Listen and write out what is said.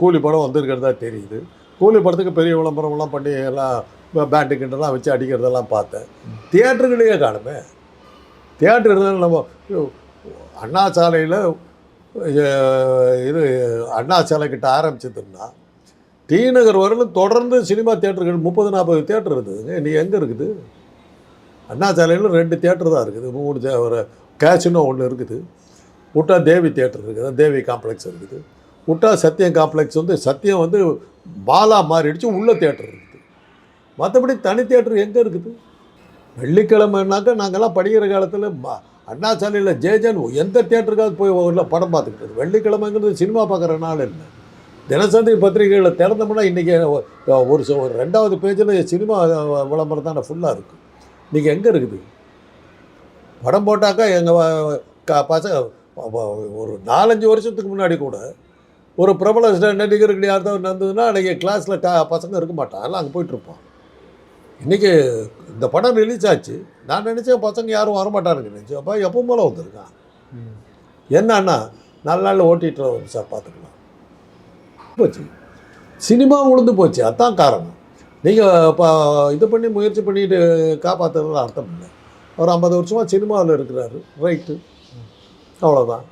கூலி படம் வந்திருக்கிறதா தெரியுது. கூலி படத்துக்கு பெரிய விளம்பரம்லாம் பண்ணி எல்லாம் பேண்டு கிண்டெல்லாம் வச்சு அடிக்கிறதெல்லாம் பார்த்தேன். தியேட்டர்களையே காணுமே. தியேட்டர் இருந்தாலும் நம்ம அண்ணா சாலையில் இது அண்ணா சாலை கிட்ட ஆரம்பிச்சதுன்னா டி நகர் வரலும் தொடர்ந்து சினிமா தியேட்டர்கள் 30-40 தியேட்டர் இருக்குதுங்க. நீ எங்கே இருக்குது? அண்ணா சாலையில் 2 தியேட்டர் தான் இருக்குது. 3 ஒரு கேசினோ ஒன்று இருக்குது. விட்டா தேவி தியேட்டர் இருக்குது, தேவி காம்ப்ளெக்ஸ் இருக்குது. விட்டா சத்தியம் காம்ப்ளெக்ஸ் சத்தியம் பாலா மாறிடுச்சு, உள்ள தியேட்டர் இருக்குது. மற்றபடி தனி தியேட்டர் எங்கே இருக்குது? வெள்ளிக்கிழமைனாக்கா நாங்கள்லாம் படிக்கிற காலத்தில் அண்ணா சாலையில் ஜேஜன் எந்த தியேட்டருக்காவது போய் உள்ள படம் பார்த்துக்கிட்டது. வெள்ளிக்கிழமைங்கிறது சினிமா பார்க்குற நாள் இல்லை. தினசந்தி பத்திரிகைகளை திறந்தோம்னா இன்றைக்கி ஒரு 2வது பேஜில் சினிமா விளம்பரம் தானே ஃபுல்லாக இருக்குது. இன்றைக்கி எங்கே இருக்குது? படம் போட்டாக்கா எங்கள் பசங்க ஒரு 4-5 வருஷத்துக்கு முன்னாடி கூட ஒரு பிரபல நடிகர்கள் யாராவது நடந்ததுன்னா அன்றைக்கி கிளாஸில் பசங்க இருக்க மாட்டான், எல்லாம் அங்கே போயிட்டுருப்பான். இன்றைக்கி இந்த படம் ரிலீஸ் ஆச்சு, நான் நினச்சேன் பசங்க யாரும் வரமாட்டாருன்னு நினச்சேன். அப்போ எப்போ போல வந்திருக்கான். என்னன்னா 4 நாளில் ஓட்டிட்டு சார் பார்த்துக்கலாம் போச்சு. சினிமா உழுந்து போச்சு. அதுதான் காரணம். நீங்கள் இப்போ இது பண்ணி முயற்சி பண்ணிட்டு காப்பாற்றுறதுல அர்த்தம் இல்லை. ஒரு 50 வருஷமாக சினிமாவில் இருக்கிறாரு, ரைட்டு, அவ்வளோதான்.